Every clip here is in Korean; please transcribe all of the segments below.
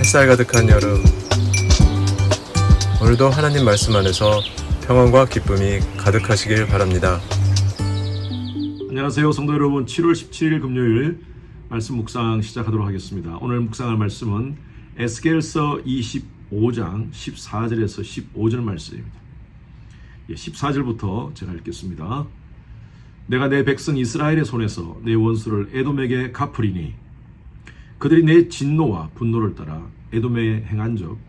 햇살 가득한 여름, 오늘도 하나님 말씀 안에서 평안과 기쁨이 가득하시길 바랍니다. 안녕하세요 성도 여러분, 7월 17일 금요일 말씀 묵상 시작하도록 하겠습니다. 오늘 묵상할 말씀은 에스겔서 25장 14절에서 15절 말씀입니다. 14절부터 제가 읽겠습니다. 내가 내 백성 이스라엘의 손에서 내 원수를 에돔에게 갚으리니 그들이 내 진노와 분노를 따라 에돔에 행한 적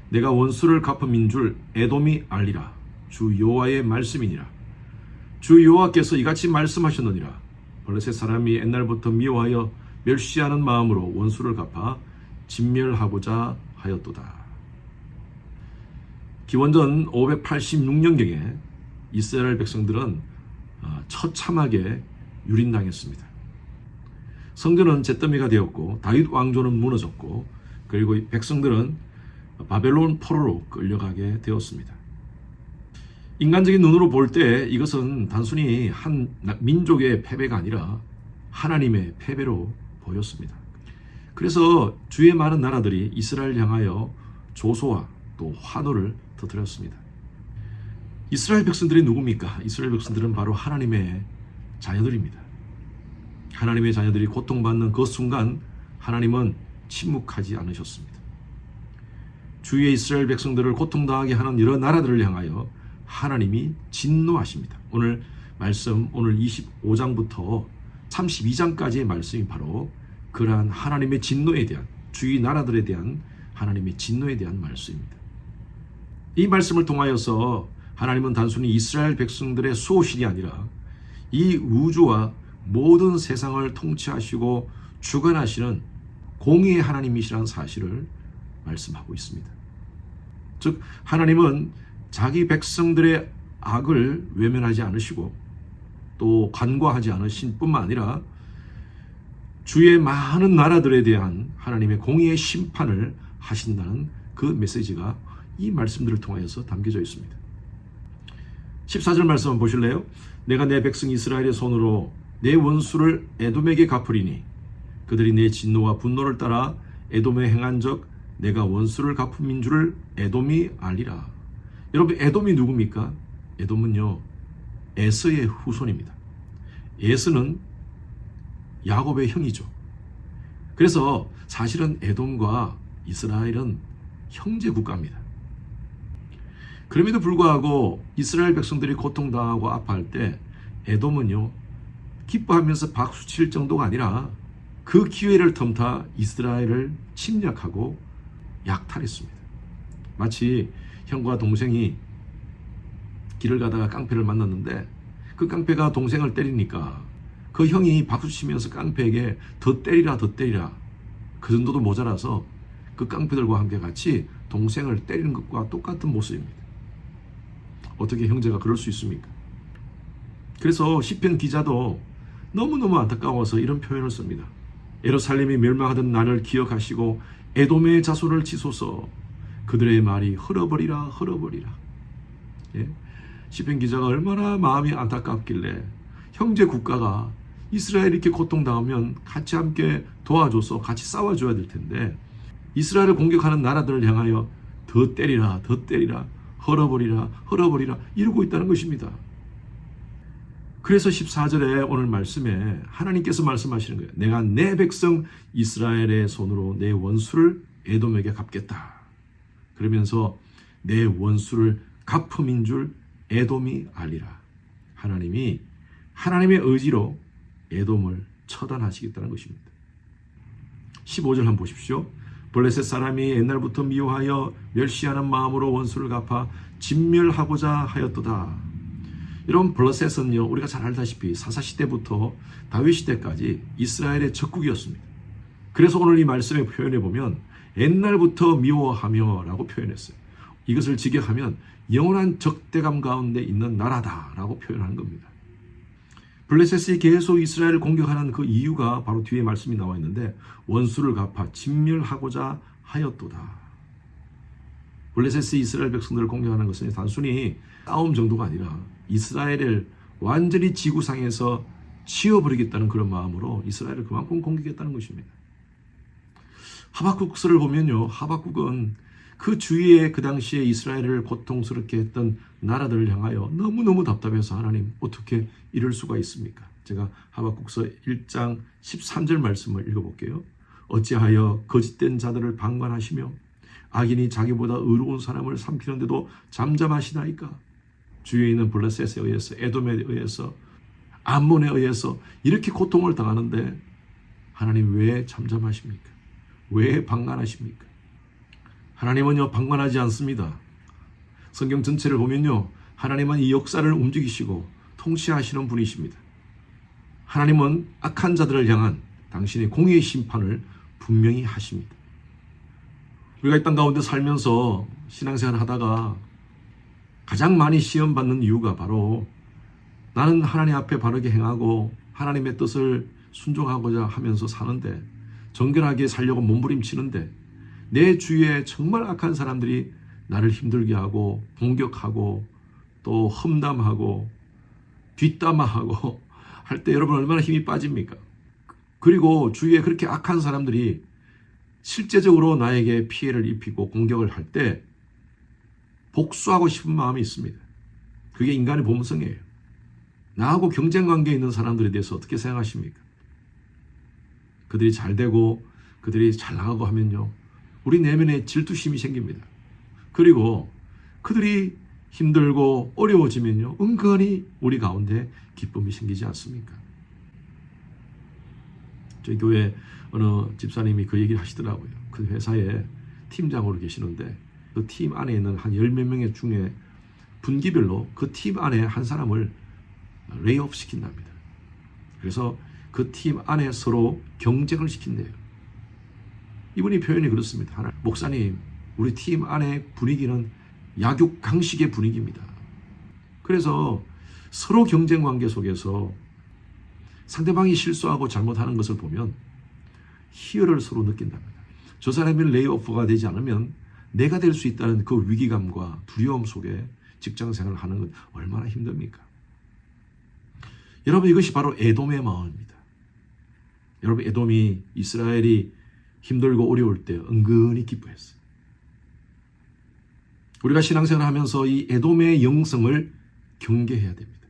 내가 원수를 갚음인 줄 에돔이 알리라. 주 여호와의 말씀이니라. 주 여호와께서 이같이 말씀하셨느니라. 블레셋 사람이 옛날부터 미워하여 멸시하는 마음으로 원수를 갚아 진멸하고자 하였도다. 기원전 586년경에 이스라엘 백성들은 처참하게 유린당했습니다. 성전은 잿더미가 되었고 다윗 왕조는 무너졌고 그리고 백성들은 바벨론 포로로 끌려가게 되었습니다. 인간적인 눈으로 볼 때 이것은 단순히 한 민족의 패배가 아니라 하나님의 패배로 보였습니다. 그래서 주의 많은 나라들이 이스라엘 향하여 조소와 또 환호를 터뜨렸습니다. 이스라엘 백성들이 누굽니까? 이스라엘 백성들은 바로 하나님의 자녀들입니다. 하나님의 자녀들이 고통받는 그 순간 하나님은 침묵하지 않으셨습니다. 주위의 이스라엘 백성들을 고통당하게 하는 여러 나라들을 향하여 하나님이 진노하십니다. 오늘 말씀, 오늘 25장부터 32장까지의 말씀이 바로 그러한 하나님의 진노에 대한, 주위 나라들에 대한 하나님의 진노에 대한 말씀입니다. 이 말씀을 통하여서 하나님은 단순히 이스라엘 백성들의 수호신이 아니라 이 우주와 모든 세상을 통치하시고 주관하시는 공의의 하나님이시라는 사실을 말씀하고 있습니다. 즉 하나님은 자기 백성들의 악을 외면하지 않으시고 또 간과하지 않으신 뿐만 아니라 주의 많은 나라들에 대한 하나님의 공의의 심판을 하신다는 그 메시지가 이 말씀들을 통하여서 담겨져 있습니다. 14절 말씀 한번 보실래요? 내가 내 백성 이스라엘의 손으로 내 원수를 에돔에게 갚으리니 그들이 내 진노와 분노를 따라 에돔에 행한 적 내가 원수를 갚음인 줄을 에돔이 알리라. 여러분, 에돔이 누굽니까? 에돔은요, 에서의 후손입니다. 에서는 야곱의 형이죠. 그래서 사실은 에돔과 이스라엘은 형제 국가입니다. 그럼에도 불구하고 이스라엘 백성들이 고통당하고 아파할 때 에돔은요, 기뻐하면서 박수칠 정도가 아니라 그 기회를 틈타 이스라엘을 침략하고 약탈했습니다. 마치 형과 동생이 길을 가다가 깡패를 만났는데 그 깡패가 동생을 때리니까 그 형이 박수치면서 깡패에게 더 때리라 더 때리라, 그 정도도 모자라서 그 깡패들과 함께 같이 동생을 때리는 것과 똑같은 모습입니다. 어떻게 형제가 그럴 수 있습니까? 그래서 시편 기자도 너무너무 안타까워서 이런 표현을 씁니다. 예루살렘이 멸망하던 날을 기억하시고 에돔의 자손을 치소서. 그들의 말이 흘러버리라 흘러버리라. 예? 시편 기자가 얼마나 마음이 안타깝길래 형제 국가가 이스라엘이 이렇게 고통당하면 같이 함께 도와줘서 같이 싸워줘야 될 텐데 이스라엘을 공격하는 나라들을 향하여 더 때리라 더 때리라 흘러버리라 흘러버리라 이러고 있다는 것입니다. 그래서 14절에 오늘 말씀에 하나님께서 말씀하시는 거예요. 내가 내 백성 이스라엘의 손으로 내 원수를 에돔에게 갚겠다. 그러면서 내 원수를 갚음인 줄 에돔이 알리라. 하나님이 하나님의 의지로 에돔을 처단하시겠다는 것입니다. 15절 한번 보십시오. 블레셋 사람이 옛날부터 미워하여 멸시하는 마음으로 원수를 갚아 진멸하고자 하였도다. 여러분, 블레셋은요, 우리가 잘 알다시피 사사시대부터 다윗시대까지 이스라엘의 적국이었습니다. 그래서 오늘 이 말씀에 표현해 보면 옛날부터 미워하며 라고 표현했어요. 이것을 직역하면 영원한 적대감 가운데 있는 나라다 라고 표현하는 겁니다. 블레셋이 계속 이스라엘을 공격하는 그 이유가 바로 뒤에 말씀이 나와 있는데 원수를 갚아 진멸하고자 하였도다. 블레셋이 이스라엘 백성들을 공격하는 것은 단순히 싸움 정도가 아니라 이스라엘을 완전히 지구상에서 치워버리겠다는 그런 마음으로 이스라엘을 그만큼 공격했다는 것입니다. 하박국서를 보면요, 하박국은 그 주위에 그 당시에 이스라엘을 고통스럽게 했던 나라들을 향하여 너무너무 답답해서 하나님 어떻게 이럴 수가 있습니까? 제가 하박국서 1장 13절 말씀을 읽어볼게요. 어찌하여 거짓된 자들을 방관하시며 악인이 자기보다 의로운 사람을 삼키는데도 잠잠하시나이까? 주위에 있는 블레셋에 의해서, 에돔에 의해서, 암몬에 의해서 이렇게 고통을 당하는데 하나님 왜 잠잠하십니까? 왜 방관하십니까? 하나님은요, 방관하지 않습니다. 성경 전체를 보면요, 하나님은 이 역사를 움직이시고 통치하시는 분이십니다. 하나님은 악한 자들을 향한 당신의 공의의 심판을 분명히 하십니다. 우리가 이 땅 가운데 살면서 신앙생활을 하다가 가장 많이 시험받는 이유가 바로 나는 하나님 앞에 바르게 행하고 하나님의 뜻을 순종하고자 하면서 사는데, 정결하게 살려고 몸부림치는데 내 주위에 정말 악한 사람들이 나를 힘들게 하고 공격하고 또 험담하고 뒷담화하고 할 때 여러분 얼마나 힘이 빠집니까? 그리고 주위에 그렇게 악한 사람들이 실제적으로 나에게 피해를 입히고 공격을 할 때 복수하고 싶은 마음이 있습니다. 그게 인간의 본성이에요. 나하고 경쟁관계에 있는 사람들에 대해서 어떻게 생각하십니까? 그들이 잘 되고 그들이 잘 나가고 하면요, 우리 내면에 질투심이 생깁니다. 그리고 그들이 힘들고 어려워지면요, 은근히 우리 가운데 기쁨이 생기지 않습니까? 저희 교회 어느 집사님이 그 얘기를 하시더라고요. 그 회사에 팀장으로 계시는데 그 팀 안에 있는 한 10몇 명의 중에 분기별로 그 팀 안에 한 사람을 레이오프 시킨답니다. 그래서 그 팀 안에 서로 경쟁을 시킨대요. 이분이 표현이 그렇습니다. 목사님, 우리 팀 안의 분위기는 약육강식의 분위기입니다. 그래서 서로 경쟁 관계 속에서 상대방이 실수하고 잘못하는 것을 보면 희열을 서로 느낀답니다. 저 사람이 레이오프가 되지 않으면 내가 될 수 있다는 그 위기감과 두려움 속에 직장생활을 하는 건 얼마나 힘듭니까? 여러분, 이것이 바로 에돔의 마음입니다. 여러분, 에돔이 이스라엘이 힘들고 어려울 때 은근히 기뻐했어요. 우리가 신앙생활을 하면서 이 에돔의 영성을 경계해야 됩니다.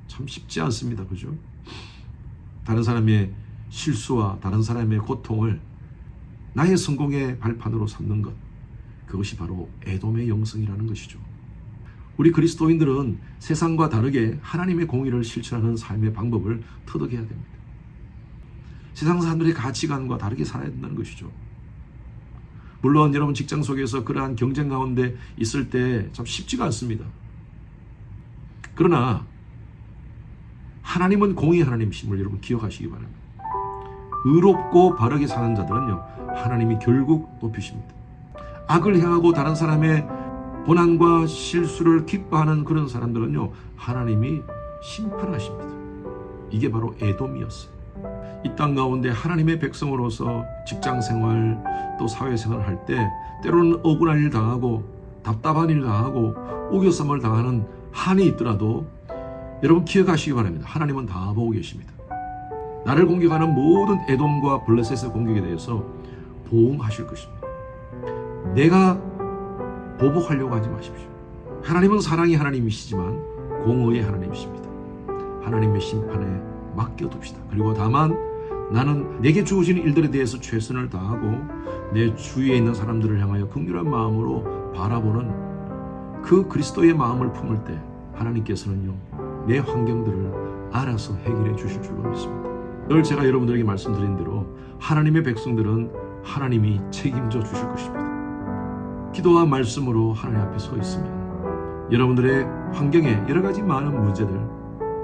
참 쉽지 않습니다. 그죠? 다른 사람의 실수와 다른 사람의 고통을 나의 성공의 발판으로 삼는 것, 그것이 바로 에돔의 영성이라는 것이죠. 우리 그리스도인들은 세상과 다르게 하나님의 공의를 실천하는 삶의 방법을 터득해야 됩니다. 세상 사람들의 가치관과 다르게 살아야 된다는 것이죠. 물론 여러분 직장 속에서 그러한 경쟁 가운데 있을 때 참 쉽지가 않습니다. 그러나 하나님은 공의 하나님이심을 여러분 기억하시기 바랍니다. 의롭고 바르게 사는 자들은요, 하나님이 결국 높이십니다. 악을 행하고 다른 사람의 고난과 실수를 기뻐하는 그런 사람들은요, 하나님이 심판하십니다. 이게 바로 에돔이었어요. 이 땅 가운데 하나님의 백성으로서 직장생활 또 사회생활을 할 때 때로는 억울한 일 당하고 답답한 일 당하고 우겨쌈을 당하는 한이 있더라도 여러분 기억하시기 바랍니다. 하나님은 다 보고 계십니다. 나를 공격하는 모든 에돔과 블레셋의 공격에 대해서 보응하실 것입니다. 내가 보복하려고 하지 마십시오. 하나님은 사랑의 하나님이시지만 공의의 하나님이십니다. 하나님의 심판에 맡겨둡시다. 그리고 다만 나는 내게 주어지는 일들에 대해서 최선을 다하고 내 주위에 있는 사람들을 향하여 긍휼한 마음으로 바라보는 그 그리스도의 마음을 품을 때 하나님께서는요, 내 환경들을 알아서 해결해 주실 줄로 믿습니다. 늘 제가 여러분들에게 말씀드린 대로 하나님의 백성들은 하나님이 책임져 주실 것입니다. 기도와 말씀으로 하나님 앞에 서 있으면 여러분들의 환경에 여러 가지 많은 문제들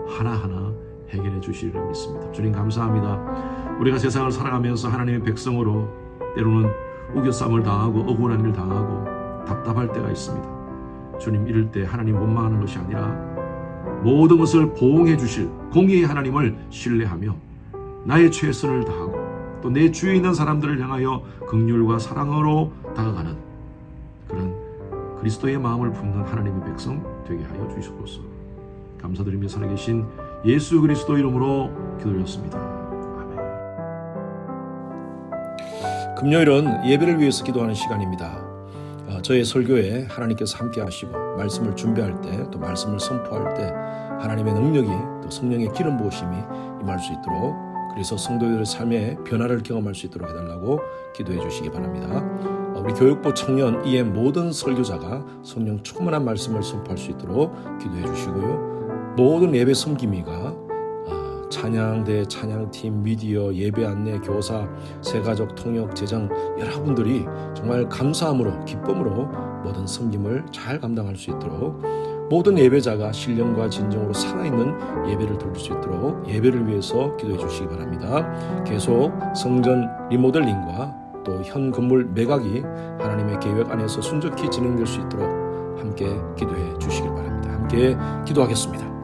하나하나 해결해 주시리라 믿습니다. 주님 감사합니다. 우리가 세상을 살아가면서 하나님의 백성으로 때로는 우겨쌈을 당하고 억울한 일을 당하고 답답할 때가 있습니다. 주님, 이럴 때 하나님 원망하는 것이 아니라 모든 것을 보응해 주실 공의의 하나님을 신뢰하며 나의 최선을 다하고 또 내 주위에 있는 사람들을 향하여 긍휼과 사랑으로 다가가는 그런 그리스도의 마음을 품는 하나님의 백성 되게 하여 주시옵소서. 감사드리며 살아계신 예수 그리스도 이름으로 기도드렸습니다. 아멘. 금요일은 예배를 위해서 기도하는 시간입니다. 저의 설교에 하나님께서 함께 하시고 말씀을 준비할 때 또 말씀을 선포할 때 하나님의 능력이 또 성령의 기름 부으심이 임할 수 있도록, 그래서 성도들의 삶에 변화를 경험할 수 있도록 해달라고 기도해 주시기 바랍니다. 우리 교육부 청년 이의 모든 설교자가 성령 충만한 말씀을 선포할 수 있도록 기도해 주시고요. 모든 예배 섬김이가 찬양대, 찬양팀, 미디어, 예배 안내, 교사, 새가족, 통역, 재정 여러분들이 정말 감사함으로 기쁨으로 모든 섬김을 잘 감당할 수 있도록, 모든 예배자가 신령과 진정으로 살아있는 예배를 드릴 수 있도록 예배를 위해서 기도해 주시기 바랍니다. 계속 성전 리모델링과 또 현 건물 매각이 하나님의 계획 안에서 순적히 진행될 수 있도록 함께 기도해 주시길 바랍니다. 함께 기도하겠습니다.